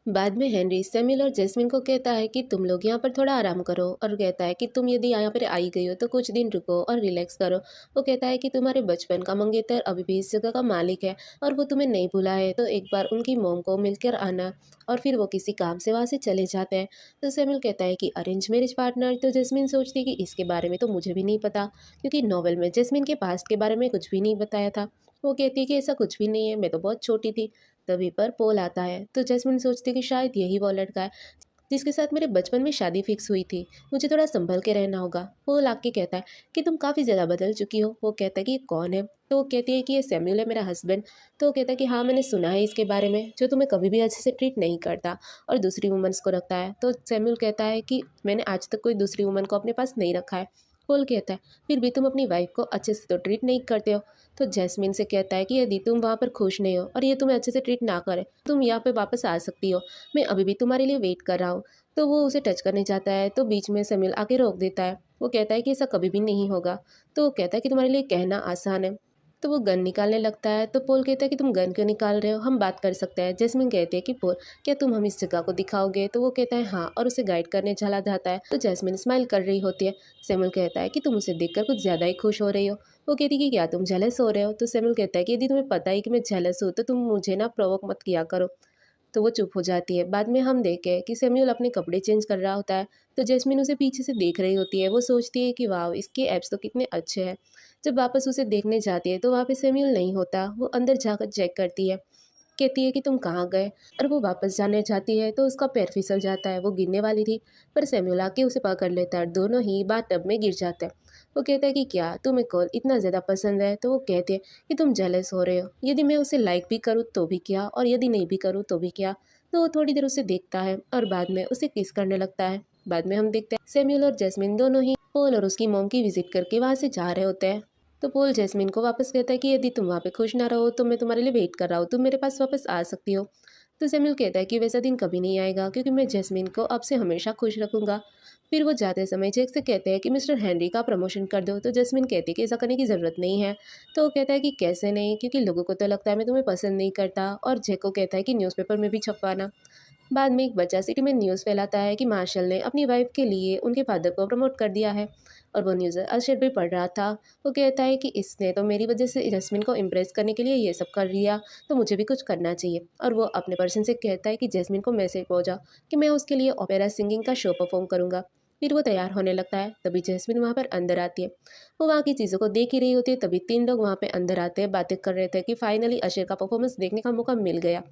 बाद में Henry Samuel और जैस्मिन को कहता है कि तुम लोग यहाँ पर थोड़ा आराम करो और कहता है कि तुम यदि यहाँ पर आई गई हो तो कुछ दिन रुको और रिलैक्स करो। वो कहता है कि तुम्हारे बचपन का मंगेतर अभी भी इस जगह का मालिक है और वो तुम्हें नहीं भूला है, तो एक बार उनकी मोम को मिलकर आना। और फिर वो किसी काम से वहाँ से चले जाते हैं। तो सैमुअल कहता है कि अरेंज मैरिज पार्टनर। तो जैस्मिन सोचती है कि इसके बारे में तो मुझे भी नहीं पता, क्योंकि नॉवल में जैस्मिन के पास्ट के बारे में कुछ भी नहीं बताया था। वो कहती है कि ऐसा कुछ भी नहीं है, मैं तो बहुत छोटी थी। तभी पर पोल आता है तो जैस्मिन सोचती है कि शायद यही वो लड़का है जिसके साथ मेरे बचपन में शादी फिक्स हुई थी। मुझे थोड़ा संभल के रहना होगा। पोल आके कहता है कि तुम काफ़ी ज़्यादा बदल चुकी हो। वो कहता है कि ये कौन है। तो वो कहती है कि ये सैम्यूल है, मेरा हस्बैंड। तो वो कहता है कि हाँ, मैंने सुना है इसके बारे में, जो तुम्हें कभी भी अच्छे से ट्रीट नहीं करता और दूसरी वुमेंस को रखता है। तो सैम्यूल कहता है कि मैंने आज तक कोई दूसरी वुमन को अपने पास नहीं रखा है। पोल कहता है फिर भी तुम अपनी वाइफ को अच्छे से तो ट्रीट नहीं करते हो। तो जैस्मिन से कहता है कि यदि तुम वहाँ पर खुश नहीं हो और ये तुम्हें अच्छे से ट्रीट ना करे, तुम यहाँ पे वापस आ सकती हो। मैं अभी भी तुम्हारे लिए वेट कर रहा हूँ। तो वो उसे टच करने जाता है तो बीच में सैमुअल आके रोक देता है। वो कहता है कि ऐसा कभी भी नहीं होगा। तो वो कहता है कि तुम्हारे लिए कहना आसान है। तो वो गन निकालने लगता है तो पोल कहता है कि तुम गन क्यों निकाल रहे हो, हम बात कर सकते हैं। जैस्मिन कहती है कि पोल, क्या तुम हम इस जगह को दिखाओगे। तो वो कहता है हाँ, और उसे गाइड करने चला जाता है। तो जैस्मिन स्माइल कर रही होती है। सैमुअल कहता है कि तुम उसे देखकर कुछ ज़्यादा ही खुश हो रही हो। वो कहती है कि क्या तुम जेलस हो रहे हो। तो सैमुअल कहता है कि यदि तुम्हें पता है कि मैं जेलस हूँ तो तुम मुझे ना प्रोवोक मत किया करो। तो वो चुप हो जाती है। बाद में हम देखें कि सैमुअल अपने कपड़े चेंज कर रहा होता है तो जैस्मिन उसे पीछे से देख रही होती है। वो सोचती है कि वाह, इसके एब्स तो कितने अच्छे हैं। जब वापस उसे देखने जाती है तो वहाँ पे सैमुअल नहीं होता। वो अंदर जाकर चेक करती है, कहती है कि तुम कहाँ गए। और वो वापस जाने जाती है तो उसका पैर फिसल जाता है। वो गिरने वाली थी पर सैमुअल आके उसे पकड़ लेता है। दोनों ही बाथटब में गिर जाते हैं। वो कहता है कि क्या तुम्हें कॉल इतना ज़्यादा पसंद है। तो वो कहते हैं कि तुम जेलस हो रहे हो, यदि मैं उसे लाइक भी करूँ तो भी क्या, और यदि नहीं भी करूँ तो भी क्या। तो वो थोड़ी देर उसे देखता है और बाद में उसे किस करने लगता है। बाद में हम देखते हैं सैमुअल और जैस्मिन दोनों ही पोल और उसकी मोम की विजिट करके वहाँ से जा रहे होते हैं। तो पोल जैस्मिन को वापस कहता है कि यदि तुम वहाँ पे खुश ना रहो तो मैं तुम्हारे लिए वेट कर रहा हूँ, तुम मेरे पास वापस आ सकती हो। तो सैमुअल कहता है कि वैसा दिन कभी नहीं आएगा, क्योंकि मैं जैस्मिन को अब से हमेशा खुश रखूंगा। फिर वो जाते समय जैक से कहते हैं कि मिस्टर हेनरी का प्रमोशन कर दो। तो जैस्मिन कहती है कि ऐसा करने की ज़रूरत नहीं है। तो वो कहता है कि कैसे नहीं, क्योंकि लोगों को तो लगता है मैं तुम्हें पसंद नहीं करता। और जैक को कहता है कि न्यूज़पेपर में भी छपवाना। बाद में एक बच्चा सिटी में न्यूज़ फैलाता है कि मार्शल ने अपनी वाइफ के लिए उनके फादर को प्रमोट कर दिया है। और वो न्यूज़ अर्शद भी पढ़ रहा था। वो कहता है कि इसने तो मेरी वजह से जैस्मिन को इम्प्रेस करने के लिए ये सब कर लिया, तो मुझे भी कुछ करना चाहिए। और वो अपने पर्सन से कहता है कि जैस्मिन को मैसेज पहुंचा कि मैं उसके लिए ओपेरा सिंगिंग का शो परफॉर्म करूंगा। फिर वो तैयार होने लगता है तभी जैस्मिन वहाँ पर अंदर आती है। वो वहाँ की चीज़ों को देख ही रही होती है तभी तीन लोग वहाँ पे अंदर आते हैं, बातें कर रहे थे कि फाइनली अशर का परफॉर्मेंस देखने का मौका मिल गया।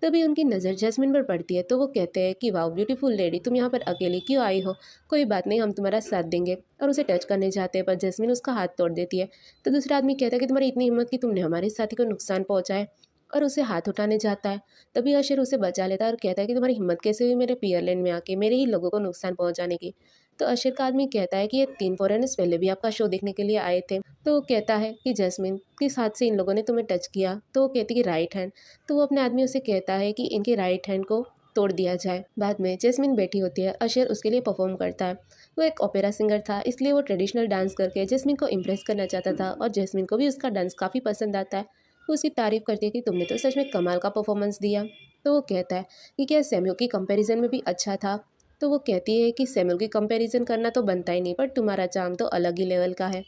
तभी उनकी नज़र जैस्मिन पर पड़ती है तो वो कहते हैं कि वाह ब्यूटीफुल लेडी, तुम यहाँ पर अकेली क्यों आई हो। कोई बात नहीं, हम तुम्हारा साथ देंगे। और उसे टच करने जाते हैं पर जैस्मिन उसका हाथ तोड़ देती है। तो दूसरा आदमी कहता है कि तुम्हारी इतनी हिम्मत कि तुमने हमारे साथी को नुकसान पहुँचाए। और उसे हाथ उठाने जाता है तभी अशर उसे बचा लेता है और कहता है कि तुम्हारी हिम्मत कैसे हुई मेरे पियरलैंड में आके मेरे ही लोगों को नुकसान पहुँचाने की। तो अशर का आदमी कहता है कि ये तीन फॉरेनर्स पहले भी आपका शो देखने के लिए आए थे। तो वो कहता है कि जैस्मिन किस हाथ से इन लोगों ने तुम्हें टच किया। तो वो कहती है कि राइट हैंड। तो वो अपने आदमियों से कहता है कि इनके राइट हैंड को तोड़ दिया जाए। बाद में जैस्मिन बैठी होती है, अशर उसके लिए परफॉर्म करता है। वो एक ओपेरा सिंगर था, इसलिए वो ट्रेडिशनल डांस करके जैस्मिन को इम्प्रेस करना चाहता था और जैस्मिन को भी उसका डांस काफ़ी पसंद आता है। वो उसकी तारीफ करती है कि तुमने तो सच में कमाल का परफॉर्मेंस दिया। तो वो कहता है कि क्या सैम्यूल की कंपैरिजन में भी अच्छा था। तो वो कहती है कि सैम्यूल की कंपैरिजन करना तो बनता ही नहीं, पर तुम्हारा चार्म तो अलग ही लेवल का है।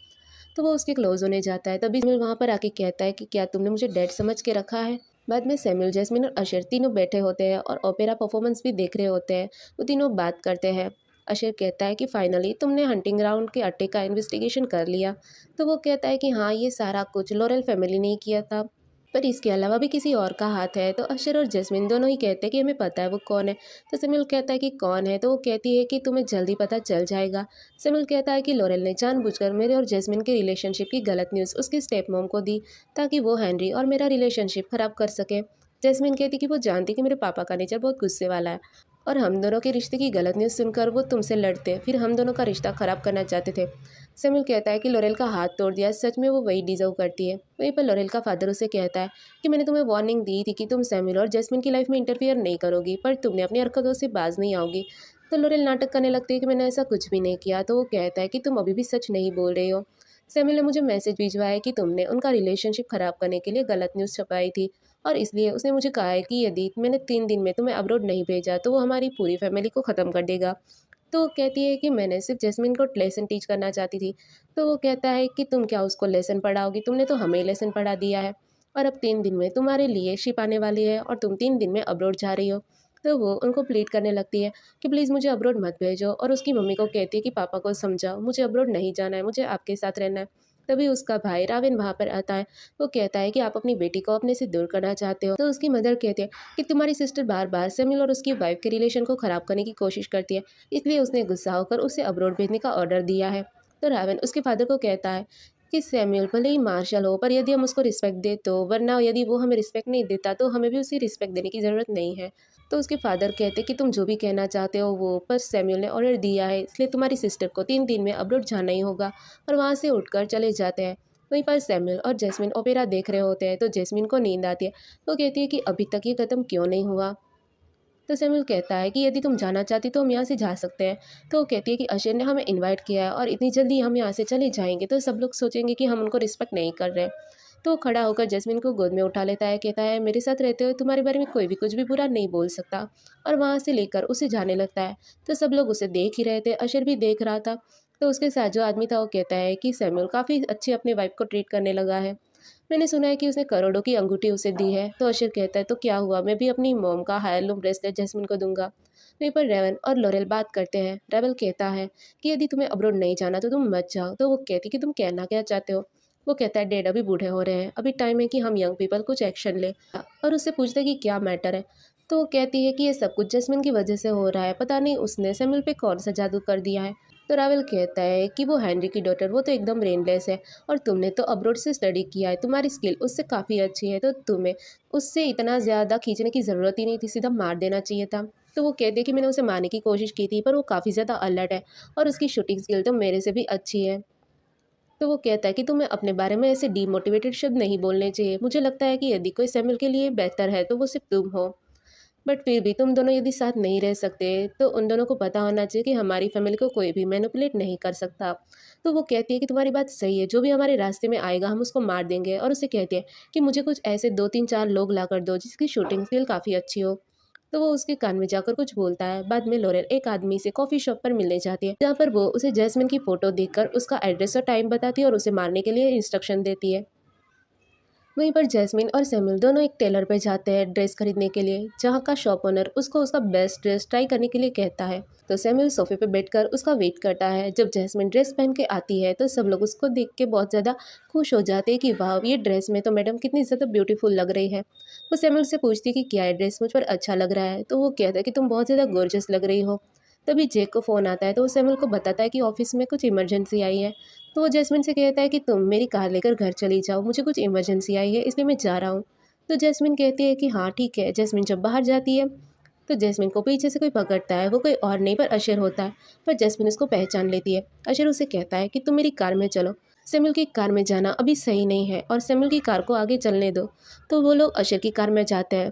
तो वो उसके क्लोज होने जाता है तभी सैमुअल वहाँ पर आके कहता है कि क्या तुमने मुझे डेड समझ के रखा है। बाद में सैमुअल, जैस्मिन और अशर तीनों बैठे होते हैं और ओपेरा परफॉर्मेंस भी देख रहे होते हैं। वो तीनों बात करते हैं। अशर कहता है कि फाइनली तुमने हंटिंग ग्राउंड के अड्डे का इन्वेस्टिगेशन कर लिया। तो वो कहता है कि हाँ, ये सारा कुछ लॉरेल फैमिली ने ही किया था, पर इसके अलावा भी किसी और का हाथ है। तो अशर और जैस्मिन दोनों ही कहते हैं कि हमें पता है वो कौन है। तो सैमुअल कहता है कि कौन है। तो वो कहती है कि तुम्हें जल्दी पता चल जाएगा। सैमुअल कहता है कि लॉरेल ने जानबूझकर मेरे और जैस्मिन के रिलेशनशिप की गलत न्यूज़ उसकी स्टेप मॉम को दी, ताकि वो हेनरी और मेरा रिलेशनशिप खराब कर सके। जैस्मिन कहती कि वो जानती कि मेरे पापा का नेचर बहुत गुस्से वाला है और हम दोनों के रिश्ते की गलत न्यूज़ सुनकर वो तुमसे लड़ते, फिर हम दोनों का रिश्ता खराब करना चाहते थे। सैमुअल कहता है कि लॉरेल का हाथ तोड़ दिया, सच में वो वही डिजर्व करती है। वहीं पर लॉरेल का फादर उसे कहता है कि मैंने तुम्हें वार्निंग दी थी कि तुम सैमुअल और जैस्मिन की लाइफ में इंटरफियर नहीं करोगी, पर तुमने अपनी हरकतों से बाज नहीं आओगी। तो लॉरेल नाटक करने लगती है कि मैंने ऐसा कुछ भी नहीं किया। तो वो कहता है कि तुम अभी भी सच नहीं बोल रही हो। सैमुअल ने मुझे मैसेज भिजवाया कि तुमने उनका रिलेशनशिप खराब करने के लिए गलत न्यूज़ छपाई थी और इसलिए उसने मुझे कहा है कि यदि मैंने 3 दिन में तुम्हें अब्रॉड नहीं भेजा तो वो हमारी पूरी फैमिली को ख़त्म कर देगा। तो वो कहती है कि मैंने सिर्फ जैस्मिन को लेसन टीच करना चाहती थी। तो वो कहता है कि तुम क्या उसको लेसन पढ़ाओगी, तुमने तो हमें लेसन पढ़ा दिया है, और अब 3 दिन में तुम्हारे लिए शिप आने वाली है और तुम 3 दिन में अब्रॉड जा रही हो। तो वो उनको प्लीड करने लगती है कि प्लीज़ मुझे अब्रॉड मत भेजो, और उसकी मम्मी को कहती है कि पापा को समझाओ, मुझे अब्रॉड नहीं जाना है, मुझे आपके साथ रहना है। तभी उसका भाई राविन वहाँ पर आता है। वो कहता है कि आप अपनी बेटी को अपने से दूर करना चाहते हो। तो उसकी मदर कहती है कि तुम्हारी सिस्टर बार बार सैमुअल और उसकी वाइफ के रिलेशन को ख़राब करने की कोशिश करती है, इसलिए उसने गुस्सा होकर उसे अब्रॉड भेजने का ऑर्डर दिया है। तो रावन उसके फादर को कहता है कि सैमुअल भले ही मार्शल हो, पर यदि हम उसको रिस्पेक्ट दे तो, वरना यदि वो हमें रिस्पेक्ट नहीं देता तो हमें भी उसे रिस्पेक्ट देने की ज़रूरत नहीं है। तो उसके फादर कहते कि तुम जो भी कहना चाहते हो वो, पर सैमुअल ने ऑर्डर दिया है, इसलिए तुम्हारी सिस्टर को 3 दिन में अब्रॉड जाना ही होगा। और वहाँ से उठकर चले जाते हैं। वहीं पर सैमुअल और जैस्मिन ओपेरा देख रहे होते हैं। तो जैस्मिन को नींद आती है। वो कहती है कि अभी तक ये ख़त्म क्यों नहीं हुआ। तो सैमुअल कहता है कि यदि तुम जाना चाहती तो हम यहाँ से जा सकते हैं। तो वो कहती है कि अशर ने हमें इनवाइट किया है और इतनी जल्दी हम यहाँ से चले जाएंगे तो सब लोग सोचेंगे कि हम उनको रिस्पेक्ट नहीं कर रहे। तो वो खड़ा होकर जैस्मिन को गोद में उठा लेता है, कहता है मेरे साथ रहते हुए तुम्हारे बारे में कोई भी कुछ भी बुरा नहीं बोल सकता, और वहाँ से लेकर उसे जाने लगता है। तो सब लोग उसे देख ही रहे थे, अशर भी देख रहा था। तो उसके साथ जो आदमी था वो कहता है कि सैमुअल काफ़ी अच्छी अपने वाइफ को ट्रीट करने लगा है, मैंने सुना है कि उसने करोड़ों की अंगूठी उसे दी है। तो अशर कहता है तो क्या हुआ, मैं भी अपनी मॉम का हायरलूम ब्रेसलेट जैस्मिन को दूंगा। वहीं पर रेवन और लोरेल बात करते हैं। रेवल कहता है कि यदि तुम्हें अब्रॉड नहीं जाना तो तुम मत जाओ। तो वो कहती कि तुम कहना क्या चाहते हो। वो कहता है डैड अभी बूढ़े हो रहे हैं, अभी टाइम है कि हम यंग पीपल कुछ एक्शन ले। और उससे पूछता है कि क्या मैटर है। तो वो कहती है कि ये सब कुछ जैस्मिन की वजह से हो रहा है, पता नहीं उसने सैमुअल पे कौन सा जादू कर दिया है। तो रावल कहता है कि वो हेनरी की डॉटर, वो तो एकदम ब्रेनलेस है, और तुमने तो अब्रॉड से स्टडी किया है, तुम्हारी स्किल उससे काफ़ी अच्छी है, तो तुम्हें उससे इतना ज़्यादा खींचने की ज़रूरत ही नहीं थी, सीधा मार देना चाहिए था। तो वो कहते हैं कि मैंने उसे मारने की कोशिश की थी, पर वो काफ़ी ज़्यादा अलर्ट है और उसकी शूटिंग स्किल तो मेरे से भी अच्छी है। तो वो कहता है कि तुम्हें अपने बारे में ऐसे डीमोटिवेटेड शब्द नहीं बोलने चाहिए, मुझे लगता है कि यदि कोई सैमुअल के लिए बेहतर है तो वो सिर्फ तुम हो, बट फिर भी तुम दोनों यदि साथ नहीं रह सकते तो उन दोनों को पता होना चाहिए कि हमारी फैमिली को कोई भी मैनिपुलेट नहीं कर सकता। तो वो कहती है कि तुम्हारी बात सही है, जो भी हमारे रास्ते में आएगा हम उसको मार देंगे, और उसे कहती है कि मुझे कुछ ऐसे 2 3 4 लोग ला कर दो जिसकी शूटिंग स्किल काफ़ी अच्छी हो। तो वो उसके कान में जाकर कुछ बोलता है। बाद में लोरेल एक आदमी से कॉफ़ी शॉप पर मिलने जाती है, जहाँ पर वो उसे जैस्मिन की फ़ोटो देखकर उसका एड्रेस और टाइम बताती है और उसे मारने के लिए इंस्ट्रक्शन देती है। वहीं पर जैस्मिन और सैमुअल दोनों एक टेलर पे जाते हैं ड्रेस खरीदने के लिए, जहाँ का शॉप ओनर उसको उसका बेस्ट ड्रेस ट्राई करने के लिए कहता है। तो सैमुअल सोफे पे बैठकर उसका वेट करता है। जब जैस्मिन ड्रेस पहन के आती है तो सब लोग उसको देख के बहुत ज़्यादा खुश हो जाते हैं कि वाह, ये ड्रेस में तो मैडम कितनी ज़्यादा ब्यूटीफुल लग रही है। वो सैमुअल से पूछती है कि क्या ये ड्रेस मुझ पर अच्छा लग रहा है। तो वो कहता है कि तुम बहुत ज़्यादा गॉर्जियस लग रही हो। तभी जेक को फ़ोन आता है, तो वो सैमुअल को बताता है कि ऑफिस में कुछ इमरजेंसी आई है। तो वो जैस्मिन से कहता है कि तुम मेरी कार लेकर घर चली जाओ, मुझे कुछ इमरजेंसी आई है इसलिए मैं जा रहा हूँ। तो जैस्मिन कहती है कि हाँ ठीक है। जैस्मिन जब बाहर जाती है तो जैस्मिन को पीछे से कोई पकड़ता है, वो कोई और नहीं पर अशर होता है। पर जैस्मिन उसको पहचान लेती है। अशर उसे कहता है कि तुम मेरी कार में चलो, सैमुअल की कार में जाना अभी सही नहीं है और सैमुअल की कार को आगे चलने दो। तो वो लोग अशर की कार में जाते हैं।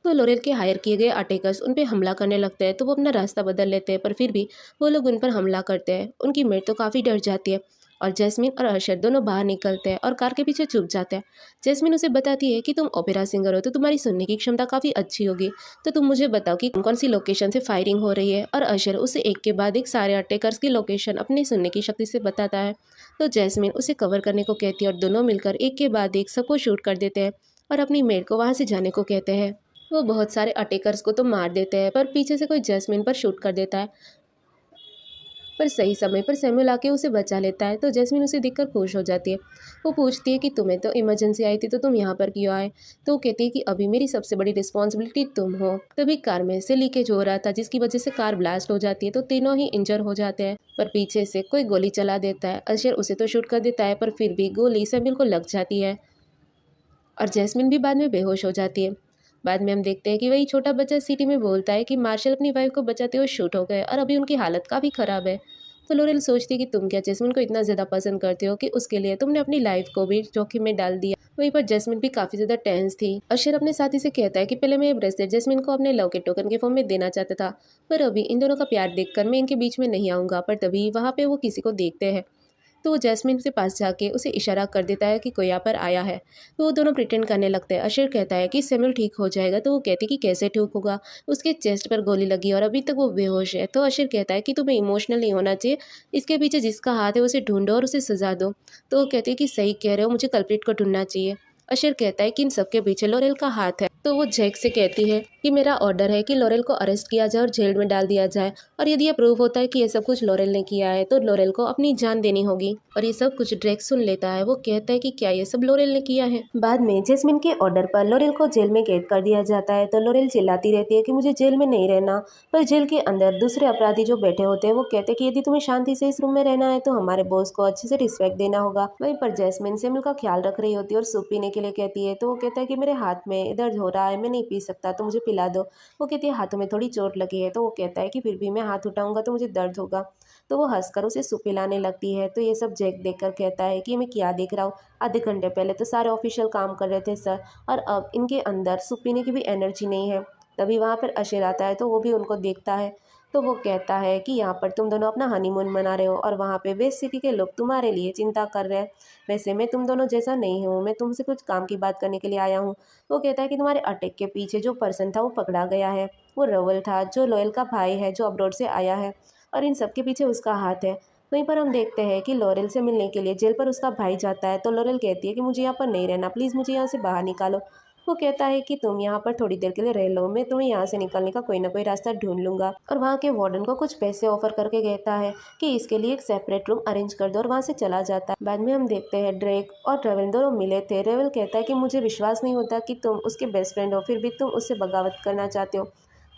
तो लोरेल के हायर किए गए अटैकर्स उन पे हमला करने लगते हैं। तो वो अपना रास्ता बदल लेते हैं, पर फिर भी वो लोग उन पर हमला करते हैं। उनकी मेट तो काफ़ी डर जाती है और जैस्मिन और अरशद दोनों बाहर निकलते हैं और कार के पीछे छुप जाते हैं। जैस्मिन उसे बताती है कि तुम ओपेरा सिंगर हो तो तुम्हारी सुनने की क्षमता काफ़ी अच्छी होगी, तो तुम मुझे बताओ कि कौन कौन सी लोकेशन से फायरिंग हो रही है। और अशर उसे एक के बाद एक सारे अटैकर्स की लोकेशन अपनी सुनने की शक्ति से बताता है। तो जैस्मिन उसे कवर करने को कहती है और दोनों मिलकर एक के बाद एक सबको शूट कर देते हैं और अपनी मेड को वहाँ से जाने को कहते हैं। वो बहुत सारे अटैकर्स को तो मार देते हैं, पर पीछे से कोई जैस्मिन पर शूट कर देता है। पर सही समय पर सैमुअल आके उसे बचा लेता है। तो जैस्मिन उसे देखकर खुश हो जाती है। वो पूछती है कि तुम्हें तो इमरजेंसी आई थी तो तुम यहाँ पर क्यों आए। तो वो कहती है कि अभी मेरी सबसे बड़ी रिस्पॉन्सिबिलिटी तुम हो। तभी कार में से लीकेज हो रहा था जिसकी वजह से कार ब्लास्ट हो जाती है, तो तीनों ही इंजर हो जाते हैं। पर पीछे से कोई गोली चला देता है। अशर उसे तो शूट कर देता है, पर फिर भी गोली सैमुअल को लग जाती है और जैस्मिन भी बाद में बेहोश हो जाती है। बाद में हम देखते हैं कि वही छोटा बच्चा सिटी में बोलता है कि मार्शल अपनी वाइफ को बचाते हुए शूट हो गए और अभी उनकी हालत काफ़ी ख़राब है। तो लोरेल सोचती है कि तुम क्या जैस्मिन को इतना ज़्यादा पसंद करते हो कि उसके लिए तुमने अपनी लाइफ को भी जोखिम में डाल दिया। वहीं पर जैस्मिन भी काफ़ी ज़्यादा टेंस थी। अशर अपने साथी से कहता है कि पहले मैं ये ब्रेसलेट जैस्मिन को अपने लव के टोकन के फॉर्म में देना चाहता था, पर अभी इन दोनों का प्यार देखकर मैं इनके बीच में नहीं आऊँगा। पर तभी वहाँ पे वो किसी को देखते हैं तो वो जैस्मिन के पास जाके उसे इशारा कर देता है कि कोई यहाँ पर आया है। तो वो दोनों प्रिटेंड करने लगते हैं। अशर कहता है कि सैमुअल ठीक हो जाएगा, तो वो कहती है कि कैसे ठीक होगा, उसके चेस्ट पर गोली लगी और अभी तक वो बेहोश है। तो अशर कहता है कि तुम्हें इमोशनल नहीं होना चाहिए, इसके पीछे जिसका हाथ है उसे ढूंढो और उसे सजा दो। तो वो कहती है कि सही कह रहे हो, मुझे कल्प्रिट को ढूंढना चाहिए। अशर कहता है कि इन सबके पीछे लोरेल का हाथ है। तो वो जैक से कहती है कि मेरा ऑर्डर है कि लोरेल को अरेस्ट किया जाए और जेल में डाल दिया जाए, और यदि ये प्रूव होता है कि ये सब कुछ लोरेल ने किया है तो लोरेल को अपनी जान देनी होगी। और ये सब कुछ ड्रेक सुन लेता है। वो कहता है कि क्या ये सब लोरेल ने किया है। बाद में जैस्मिन के ऑर्डर पर लोरेल को जेल में कैद कर दिया जाता है। तो लोरेल चिल्लाती रहती है कि मुझे जेल में नहीं रहना, पर जेल के अंदर दूसरे अपराधी जो बैठे होते हैं वो कहते हैं कि यदि तुम्हें शांति से इस रूम में रहना है तो हमारे बॉस को अच्छे से रिस्पेक्ट देना होगा। वहीं पर जैस्मिन सैमुअल का ख्याल रख रही होती है और सूप पीने के लिए कहती है। तो वो कहता है कि मेरे हाथ में दर्द हो रहा है, मैं नहीं पी सकता, तो मुझे पिला दो। वो कहती है हाथों में थोड़ी चोट लगी है। तो वो कहता है कि फिर भी मैं हाथ उठाऊंगा तो मुझे दर्द होगा। तो वो हंसकर उसे सूप पिलाने लगती है। तो ये सब जैक देखकर कहता है कि मैं क्या देख रहा हूँ, आधे घंटे पहले तो सारे ऑफिशियल काम कर रहे थे सर, और अब इनके अंदर सूप पीने की भी एनर्जी नहीं है। तभी वहाँ पर अशर आता है। तो वो भी उनको देखता है। तो वो कहता है कि यहाँ पर तुम दोनों अपना हनीमून मना रहे हो और वहाँ पे वेस्ट सिटी के लोग तुम्हारे लिए चिंता कर रहे हैं। वैसे मैं तुम दोनों जैसा नहीं हूँ, मैं तुमसे कुछ काम की बात करने के लिए आया हूँ। वो कहता है कि तुम्हारे अटैक के पीछे जो पर्सन था वो पकड़ा गया है। वो रवल था, जो लोयल का भाई है, जो अब्रॉड से आया है, और इन सबके पीछे उसका हाथ है। वहीं पर हम देखते हैं कि लॉरेल से मिलने के लिए जेल पर उसका भाई जाता है। तो लॉरेल कहती है कि मुझे यहाँ पर नहीं रहना, प्लीज़ मुझे यहाँ से बाहर निकालो। वो कहता है कि तुम यहाँ पर थोड़ी देर के लिए रह लो, मैं तुम्हें यहाँ से निकलने का कोई ना कोई रास्ता ढूंढ लूंगा। और वहाँ के वार्डन को कुछ पैसे ऑफर करके कहता है कि इसके लिए एक सेपरेट रूम अरेंज कर दो, और वहाँ से चला जाता है। बाद में हम देखते हैं ड्रेक और रेवल दोनों मिले थे। रेवल कहता है कि मुझे विश्वास नहीं होता कि तुम उसके बेस्ट फ्रेंड हो, फिर भी तुम उससे बगावत करना चाहते हो।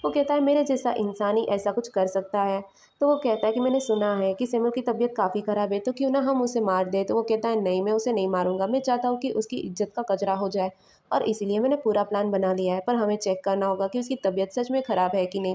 वो कहता है मेरे जैसा इंसान ही ऐसा कुछ कर सकता है। तो वो कहता है कि मैंने सुना है कि सैमुअल की तबीयत काफ़ी ख़राब है, तो क्यों ना हम उसे मार दें। तो वो कहता है नहीं, मैं उसे नहीं मारूंगा, मैं चाहता हूँ कि उसकी इज्जत का कचरा हो जाए, और इसीलिए मैंने पूरा प्लान बना लिया है, पर हमें चेक करना होगा कि उसकी तबीयत सच में ख़राब है कि नहीं।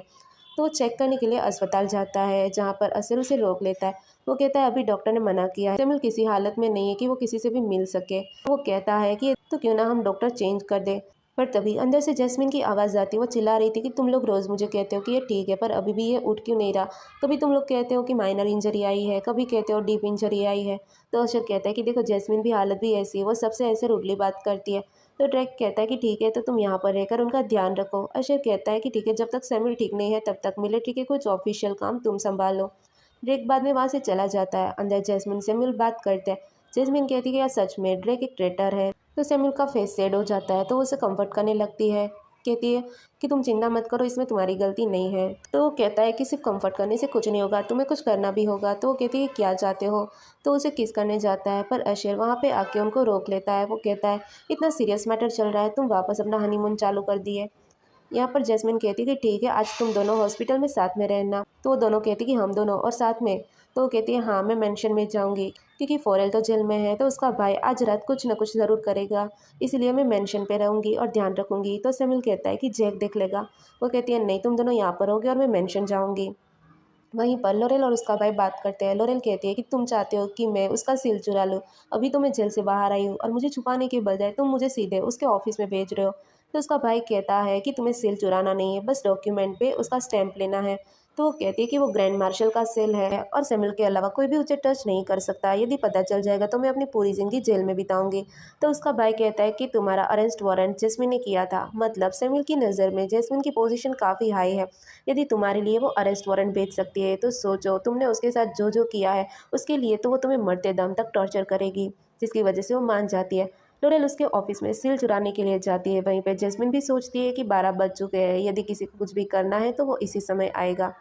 तो वो चेक करने के लिए अस्पताल जाता है, जहाँ पर असर उसे रोक लेता है। वो कहता है अभी डॉक्टर ने मना किया है, सैमुअल किसी हालत में नहीं है कि वो किसी से भी मिल सके। वो कहता है कि तो क्यों ना हम डॉक्टर चेंज कर दें। पर तभी अंदर से जैस्मिन की आवाज़ आती है। वो चिल्ला रही थी कि तुम लोग रोज़ मुझे कहते हो कि ये ठीक है, पर अभी भी ये उठ क्यों नहीं रहा। कभी तुम लोग कहते हो कि माइनर इंजरी आई है, कभी कहते हो डीप इंजरी आई है। तो अशर कहता है कि देखो जैस्मिन भी हालत भी ऐसी है, वो सबसे ऐसे रूडली बात करती है। तो ड्रैक कहता है कि ठीक है, तो तुम यहाँ पर रहकर उनका ध्यान रखो। अशर कहता है कि ठीक है, जब तक सैमुअल ठीक नहीं है तब तक मिलिट्री के कुछ ऑफिशियल काम तुम संभालो। ड्रेक बाद में वहाँ से चला जाता है। अंदर जैस्मिन सैमुअल बात करते हैं। जैस्मिन कहती है कि यार सच में ड्रेक एक ट्रेटर है। तो सैमुअल का फेस सेड हो जाता है। तो वो उसे कंफर्ट करने लगती है, कहती है कि तुम चिंता मत करो, इसमें तुम्हारी गलती नहीं है। तो वो कहता है कि सिर्फ कंफर्ट करने से कुछ नहीं होगा, तुम्हें कुछ करना भी होगा। तो वो कहती है क्या चाहते हो। तो उसे किस करने जाता है, पर अशर वहाँ पे आके उनको रोक लेता है। वो कहता है इतना सीरियस मैटर चल रहा है, तुम वापस अपना हनीमून चालू कर दिए। यहाँ पर जैस्मिन कहती कि ठीक है, आज तुम दोनों हॉस्पिटल में साथ में रहना। तो वो दोनों कहती कि हम दोनों और साथ में। तो वो कहती है हाँ, मैं मेंशन में जाऊंगी, क्योंकि फोरेल तो जेल में है, तो उसका भाई आज रात कुछ ना कुछ ज़रूर करेगा, इसलिए मैं मेंशन पे रहूंगी और ध्यान रखूंगी। तो सैमुअल कहता है कि जैक देख लेगा। वो कहती है नहीं, तुम दोनों यहाँ पर होगे और मैं मेंशन जाऊंगी। वहीं पर लोरेल और उसका भाई बात करते हैं। लोरेल कहती है कि तुम चाहते हो कि मैं उसका सील चुरा लूँ, अभी तो मैं जेल से बाहर आई हूँ और मुझे छुपाने के बजाय तुम मुझे सीधे उसके ऑफिस में भेज रहे हो। तो उसका भाई कहता है कि तुम्हें सील चुराना नहीं है, बस डॉक्यूमेंट पे उसका स्टैंप लेना है। तो वो कहती है कि वो ग्रैंड मार्शल का सेल है और सैमुअल के अलावा कोई भी उसे टच नहीं कर सकता, यदि पता चल जाएगा तो मैं अपनी पूरी ज़िंदगी जेल में बिताऊंगी। तो उसका भाई कहता है कि तुम्हारा अरेस्ट वारंट जैस्मिन ने किया था, मतलब सैमुअल की नज़र में जैस्मिन की पोजीशन काफ़ी हाई है। यदि तुम्हारे लिए वो अरेस्ट वारंट भेज सकती है तो सोचो, तुमने उसके साथ जो जो किया है उसके लिए तो वो तुम्हें मरते दम तक टॉर्चर करेगी, जिसकी वजह से वो मान जाती है। लोरेल उसके ऑफिस में सील चुराने के लिए जाती है। वहीं पे जैस्मिन भी सोचती है कि 12 बज चुके हैं, यदि किसी को कुछ भी करना है तो वो इसी समय आएगा।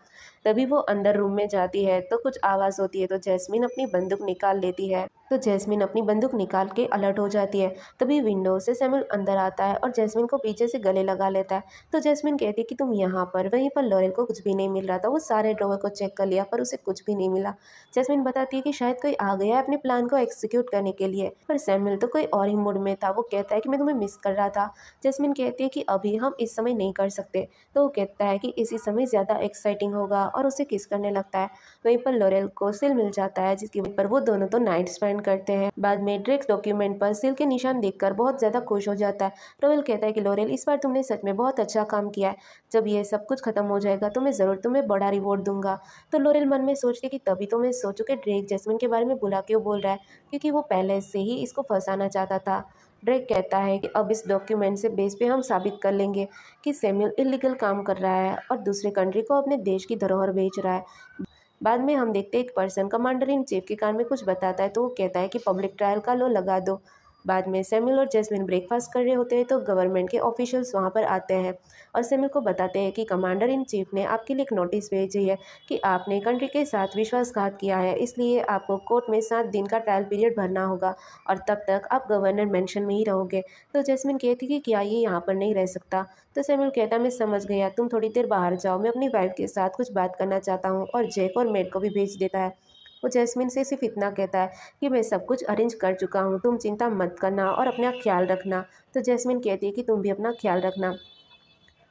तभी वो अंदर रूम में जाती है तो कुछ आवाज़ होती है। तो जैस्मिन अपनी बंदूक निकाल लेती है। तो जैस्मिन अपनी बंदूक निकाल के अलर्ट हो जाती है। तभी विंडो से सैमुअल अंदर आता है और जैस्मिन को पीछे से गले लगा लेता है। तो जैस्मिन कहती है कि तुम यहाँ पर। वहीं पर लॉरेल को कुछ भी नहीं मिल रहा था। वो सारे ड्रॉवर को चेक कर लिया पर उसे कुछ भी नहीं मिला। जैस्मिन बताती है कि शायद कोई आ गया है अपने प्लान को एग्जीक्यूट करने के लिए, पर सैमुअल तो कोई और ही मूड में था। वो कहता है कि मैं तुम्हें मिस कर रहा था। जैस्मिन कहती है कि अभी हम इस समय नहीं कर सकते। तो वो कहता है कि इसी समय ज़्यादा एक्साइटिंग होगा और उसे किस करने लगता है। वहीं पर लॉरेल को सिल मिल जाता है, जिसकी वजह पर वो दोनों तो नाइट स्पेंड साइन करते हैं। बाद में ड्रेक डॉक्यूमेंट पर सील के निशान देखकर बहुत ज़्यादा खुश हो जाता है। लॉरेल कहता है कि लॉरेल, इस बार तुमने सच में बहुत अच्छा काम किया है। जब ये सब कुछ खत्म हो जाएगा तो मैं ज़रूर तुम्हें बड़ा रिवॉर्ड दूंगा। तो लॉरेल मन में सोचती है कि तभी तो मैं सोचूं कि ड्रेक जैस्मिन के बारे में बुरा क्यों बोल रहा है, क्योंकि वो पहले से ही इसको फंसाना चाहता था। ड्रेक कहता है कि अब इस डॉक्यूमेंट से बेस पे हम साबित कर लेंगे कि सैमुअल इलीगल काम कर रहा है और दूसरे कंट्री को अपने देश की धरोहर बेच रहा है। बाद में हम देखते हैं एक पर्सन कमांडर इन चीफ के कान में कुछ बताता है, तो वो कहता है कि पब्लिक ट्रायल का लॉ लगा दो। बाद में सैमुअल और जैस्मिन ब्रेकफास्ट कर रहे होते हैं तो गवर्नमेंट के ऑफिशियल्स वहाँ पर आते हैं और सैमुअल को बताते हैं कि कमांडर इन चीफ ने आपके लिए एक नोटिस भेजी है कि आपने कंट्री के साथ विश्वासघात किया है, इसलिए आपको कोर्ट में 7 दिन का ट्रायल पीरियड भरना होगा और तब तक आप गवर्नर मेंशन में ही रहोगे। तो जैस्मिन कहती कि क्या ये यहाँ पर नहीं रह सकता। तो सैमुअल कहता, मैं समझ गया, तुम थोड़ी देर बाहर जाओ, मैं अपनी वाइफ के साथ कुछ बात करना चाहता हूँ, और जैक और मेड को भी भेज देता है। वो जैस्मिन से सिर्फ इतना कहता है कि मैं सब कुछ अरेंज कर चुका हूँ, तुम चिंता मत करना और अपना ख्याल रखना। तो जैस्मिन कहती है कि तुम भी अपना ख्याल रखना।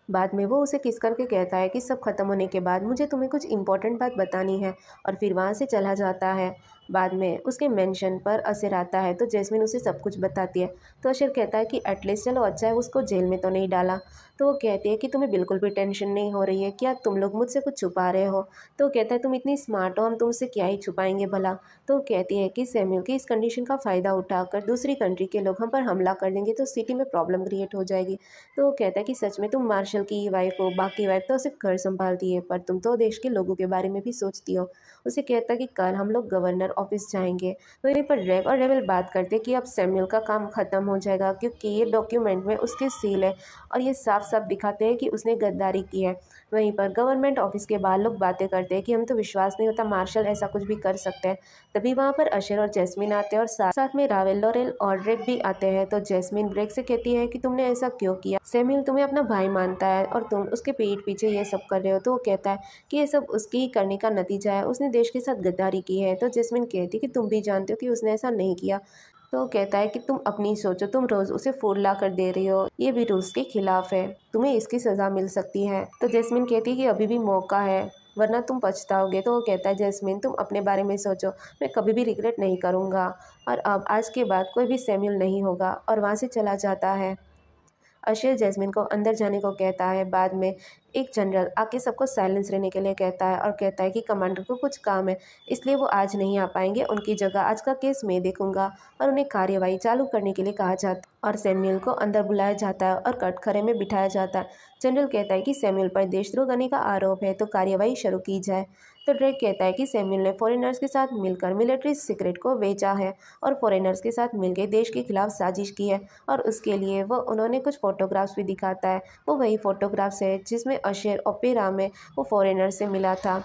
बाद में वो उसे किस करके कहता है कि सब खत्म होने के बाद मुझे तुम्हें कुछ इंपॉर्टेंट बात बतानी है, और फिर वहाँ से चला जाता है। बाद में उसके मेंशन पर अशर आता है तो जैस्मिन उसे सब कुछ बताती है। तो अशर कहता है कि एटलीस्ट चलो अच्छा है उसको जेल में तो नहीं डाला। तो वो कहती है कि तुम्हें बिल्कुल भी टेंशन नहीं हो रही है, क्या तुम लोग मुझसे कुछ छुपा रहे हो। तो वो कहता है तुम इतनी स्मार्ट हो, हम तुमसे क्या ही छुपाएंगे भला। तो वो कहती है कि सैमुअल की इस कंडीशन का फ़ायदा उठाकर दूसरी कंट्री के लोग हम पर हमला कर देंगे तो सिटी में प्रॉब्लम क्रिएट हो जाएगी। तो वो कहता है कि सच में तुम मार्शल की वाइफ हो, बाकी वाइफ तो सिर्फ घर संभालती है, पर तुम तो देश के लोगों के बारे में भी सोचती हो। उसे कहता है कि कल हम लोग गवर्नर ऑफिस जाएंगे। तो यहीं पर ड्रैग और रेबल बात करते हैं कि अब सैमुअल का काम ख़त्म हो जाएगा, क्योंकि ये डॉक्यूमेंट में उसकी सील है और ये साफ साफ दिखाते हैं कि उसने गद्दारी की है। वहीं पर गवर्नमेंट ऑफिस के बाहर लोग बातें करते हैं कि हम तो विश्वास नहीं होता मार्शल ऐसा कुछ भी कर सकते हैं। तभी वहाँ पर अशर और जैस्मिन आते हैं और साथ साथ में रावेल, लॉरेल और ड्रेक भी आते हैं। तो जैस्मिन ड्रेक से कहती है कि तुमने ऐसा क्यों किया, सैमुअल तुम्हें अपना भाई मानता है और तुम उसके पीठ पीछे ये सब कर रहे हो। तो वो कहता है कि ये सब उसकी ही करने का नतीजा है, उसने देश के साथ गद्दारी की है। तो जैस्मिन कहती है कि तुम भी जानते हो कि उसने ऐसा नहीं किया। तो वो कहता है कि तुम अपनी सोचो, तुम रोज़ उसे फूल ला कर दे रही हो, ये भी रूल्स के खिलाफ है, तुम्हें इसकी सज़ा मिल सकती है। तो जैस्मिन कहती है कि अभी भी मौका है, वरना तुम पछताओगे। तो वो कहता है जैस्मिन तुम अपने बारे में सोचो, मैं कभी भी रिग्रेट नहीं करूँगा, और अब आज के बाद कोई भी सैमुअल नहीं होगा, और वहाँ से चला जाता है। अशर जैस्मिन को अंदर जाने को कहता है। बाद में एक जनरल आके सबको साइलेंस रहने के लिए कहता है और कहता है कि कमांडर को कुछ काम है, इसलिए वो आज नहीं आ पाएंगे, उनकी जगह आज का केस मैं देखूंगा, और उन्हें कार्यवाही चालू करने के लिए कहा जाता है और सैमुअल को अंदर बुलाया जाता है और कटघरे में बिठाया जाता है। जनरल कहता है कि सैमुअल पर देशद्रोह करने का आरोप है, तो कार्यवाही शुरू की जाए। तो ड्रेक कहता है कि सैमुअल ने फॉरेनर्स के साथ मिलकर मिलिट्री सीक्रेट को बेचा है और फॉरेनर्स के साथ मिलकर देश के खिलाफ साजिश की है, और उसके लिए वो उन्होंने कुछ फोटोग्राफ्स भी दिखाता है। वो वही फोटोग्राफ्स है जिसमें अशर ओपेरा में वो फॉरेनर से मिला था।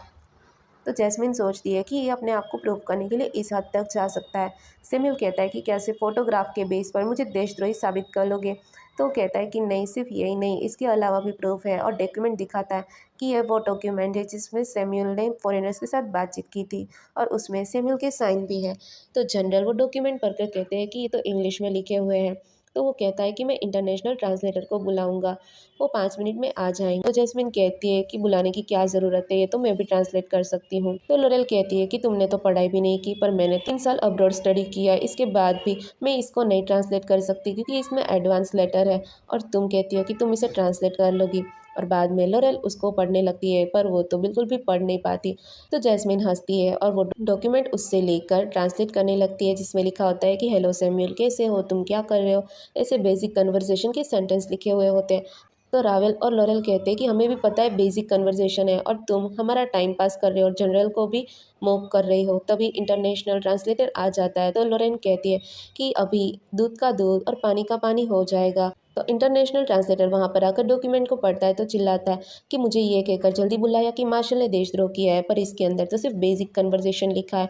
तो जैस्मिन सोचती है कि ये अपने आप को प्रूव करने के लिए इस हद तक जा सकता है। सैमुअल कहता है कि कैसे फोटोग्राफ के बेस पर मुझे देशद्रोही साबित कर लोगे। तो वो कहता है कि नहीं, सिर्फ यही नहीं, इसके अलावा भी प्रूफ है, और डॉक्यूमेंट दिखाता है कि यह वो डॉक्यूमेंट है जिसमें सैमुअल ने फॉरेनर्स के साथ बातचीत की थी, और उसमें सैमुअल के साइन भी है। तो जनरल वो डॉक्यूमेंट पढ़कर कहते हैं कि ये तो इंग्लिश में लिखे हुए हैं। तो वो कहता है कि मैं इंटरनेशनल ट्रांसलेटर को बुलाऊंगा, वो 5 मिनट में आ जाएंगे। तो जैस्मिन कहती है कि बुलाने की क्या ज़रूरत है, ये तो मैं भी ट्रांसलेट कर सकती हूँ। तो लोरेल कहती है कि तुमने तो पढ़ाई भी नहीं की, पर मैंने 3 साल अब्रॉड स्टडी किया, इसके बाद भी मैं इसको नहीं ट्रांसलेट कर सकती क्योंकि इसमें एडवांस लेटर है, और तुम कहती हो कि तुम इसे ट्रांसलेट कर लोगी। और बाद में लोरेल उसको पढ़ने लगती है, पर वो तो बिल्कुल भी पढ़ नहीं पाती। तो जैस्मिन हंसती है और वो डॉक्यूमेंट उससे लेकर ट्रांसलेट करने लगती है, जिसमें लिखा होता है कि हेलो सैमुअल, कैसे हो, तुम क्या कर रहे हो, ऐसे बेसिक कन्वर्सेशन के सेंटेंस लिखे हुए होते हैं। तो रावेल और लॉरेल कहते हैं कि हमें भी पता है बेसिक कन्वर्सेशन है, और तुम हमारा टाइम पास कर रहे हो और जनरल को भी मोक कर रही हो। तभी इंटरनेशनल ट्रांसलेटर आ जाता है। तो लॉरेन कहती है कि अभी दूध का दूध और पानी का पानी हो जाएगा। तो इंटरनेशनल ट्रांसलेटर वहां पर आकर डॉक्यूमेंट को पढ़ता है तो चिल्लाता है कि मुझे ये कहकर जल्दी बुलाया कि मार्शल ने देशद्रोह किया है, पर इसके अंदर तो सिर्फ बेसिक कन्वर्सेशन लिखा है।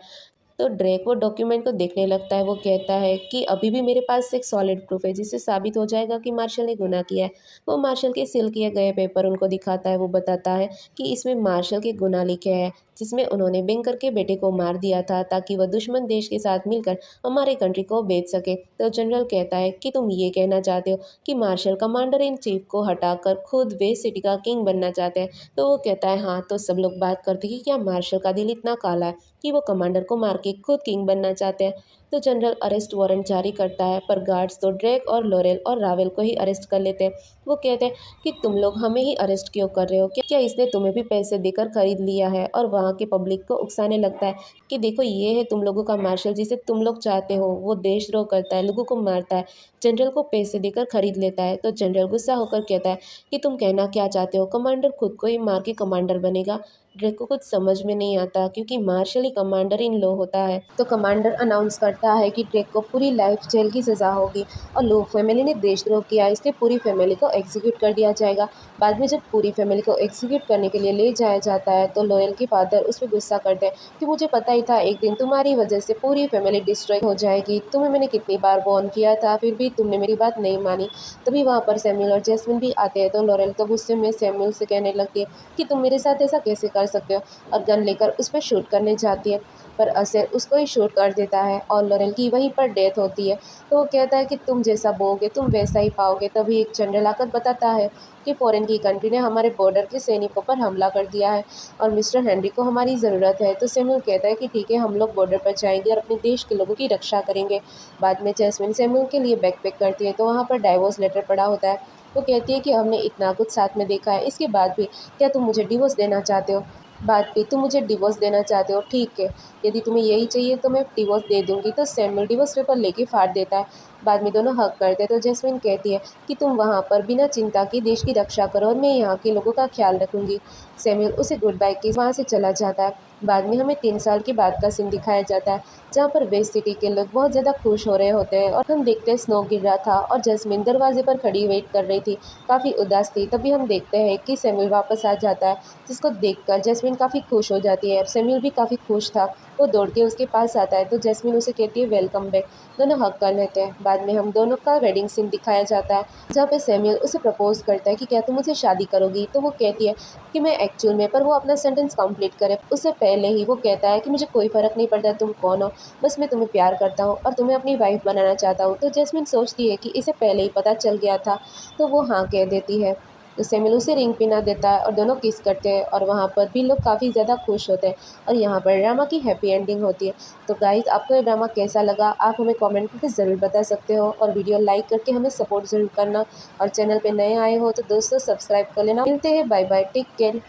तो ड्रेक वो डॉक्यूमेंट को देखने लगता है। वो कहता है कि अभी भी मेरे पास एक सॉलिड प्रूफ है जिससे साबित हो जाएगा कि मार्शल ने गुनाह किया है। वो मार्शल के सील किए गए पेपर उनको दिखाता है। वो बताता है कि इसमें मार्शल के गुनाह लिखे हैं, जिसमें उन्होंने बैंकर के बेटे को मार दिया था ताकि वह दुश्मन देश के साथ मिलकर हमारे कंट्री को बेच सके। तो जनरल कहता है कि तुम ये कहना चाहते हो कि मार्शल कमांडर इन चीफ को हटाकर खुद वे सिटी का किंग बनना चाहते हैं। तो वो कहता है हाँ। तो सब लोग बात करते हैं कि क्या मार्शल का दिल इतना काला है कि वो कमांडर को मार के खुद किंग बनना चाहते हैं। तो जनरल अरेस्ट वारंट जारी करता है, पर गार्ड्स तो ड्रेक और लॉरेल और रावेल को ही अरेस्ट कर लेते हैं। वो कहते हैं कि तुम लोग हमें ही अरेस्ट क्यों कर रहे हो, क्या इसने तुम्हें भी पैसे देकर खरीद लिया है। और वहाँ की पब्लिक को उकसाने लगता है कि देखो ये है तुम लोगों का मार्शल जिसे तुम लोग चाहते हो, वो देशद्रोह करता है, लोगों को मारता है, जनरल को पैसे देकर खरीद लेता है। तो जनरल गुस्सा होकर कहता है कि तुम कहना क्या चाहते हो, कमांडर खुद को ही मार के कमांडर बनेगा। ड्रेक को कुछ समझ में नहीं आता क्योंकि मार्शल ही कमांडर इन लो होता है। तो कमांडर अनाउंस करता है कि ड्रेक को पूरी लाइफ जेल की सज़ा होगी और लो फैमिली ने देशद्रोह किया, इसलिए पूरी फैमिली को एग्जीक्यूट कर दिया जाएगा। बाद में जब पूरी फैमिली को एग्जीक्यूट करने के लिए ले जाया जाता है तो लोयल के फादर उस पर गुस्सा करते हैं कि मुझे पता ही था एक दिन तुम्हारी वजह से पूरी फैमिली डिस्ट्रॉय हो जाएगी, तुम्हें मैंने कितनी बार वार्न किया था फिर भी तुमने मेरी बात नहीं मानी। तभी वहाँ पर सैमुअल और जैस्मिन भी आते हैं तो लॉरेल तो गुस्से में सैमुअल से कहने लगती है कि तुम मेरे साथ ऐसा कैसे कर सकते हो, और गन लेकर उस पर शूट करने जाती है, पर असर उसको ही शूट कर देता है और लॉरेल की वहीं पर डेथ होती है। तो वो कहता है कि तुम जैसा बोओगे तुम वैसा ही पाओगे। तभी एक जनरल आकर बताता है कि फॉरेन की कंट्री ने हमारे बॉर्डर के सैनिकों पर हमला कर दिया है और मिस्टर हेनरी को हमारी ज़रूरत है। तो सैमुअल कहता है कि ठीक है, हम लोग बॉर्डर पर जाएंगे और अपने देश के लोगों की रक्षा करेंगे। बाद में जैस्मिन सैमुअल के लिए बैग पैक करती है तो वहाँ पर डाइवोर्स लेटर पड़ा होता है। वो कहती है कि हमने इतना कुछ साथ में देखा है, इसके बाद भी क्या तुम मुझे डिवोर्स देना चाहते हो। बात पे तुम मुझे डिवोर्स देना चाहते हो, ठीक है, यदि तुम्हें यही चाहिए तो मैं डिवोर्स दे दूंगी। तो सैमुअल डिवोर्स पेपर लेके फाड़ देता है। बाद में दोनों हक करते हैं तो जैस्मिन कहती है कि तुम वहाँ पर बिना चिंता के देश की रक्षा करो और मैं यहाँ के लोगों का ख्याल रखूंगी। सैमुअल उसे गुड बाय के वहाँ से चला जाता है। बाद में हमें 3 साल के बाद का सीन दिखाया जाता है जहाँ पर वेस्ट सिटी के लोग बहुत ज़्यादा खुश हो रहे होते हैं और हम देखते हैं स्नो गिर रहा था और जैस्मिन दरवाजे पर खड़ी वेट कर रही थी, काफ़ी उदास थी। तभी हम देखते हैं कि सैमुअल वापस आ जाता है, जिसको देखकर जैस्मिन काफ़ी खुश हो जाती है। सैमुअल भी काफ़ी खुश था, वो दौड़ के उसके पास आता है तो जैस्मिन उसे कहती है वेलकम बैक। दोनों हक कर लेते हैं। बाद में हम दोनों का वेडिंग सीन दिखाया जाता है जहाँ पे सैमुअल उसे प्रपोज करता है कि क्या तुम मुझसे शादी करोगी। तो वो कहती है कि मैं एक्चुअल में, पर वो अपना सेंटेंस कंप्लीट करे उससे पहले ही वो कहता है कि मुझे कोई फ़र्क नहीं पड़ता तुम कौन हो, बस मैं तुम्हें प्यार करता हूँ और तुम्हें अपनी वाइफ बनाना चाहता हूँ। तो जैस्मिन सोचती है कि इसे पहले ही पता चल गया था, तो वो हाँ कह देती है। तो सैमुअल उसे रिंग पहना देता है और दोनों किस करते हैं और वहाँ पर भी लोग काफ़ी ज़्यादा खुश होते हैं और यहाँ पर ड्रामा की हैप्पी एंडिंग होती है। तो गाइज़, आपको ये ड्रामा कैसा लगा आप हमें कमेंट करके ज़रूर बता सकते हो और वीडियो लाइक करके हमें सपोर्ट ज़रूर करना। और चैनल पे नए आए हो तो दोस्तों सब्सक्राइब कर लेना। मिलते हैं, बाय बाय, टेक केयर।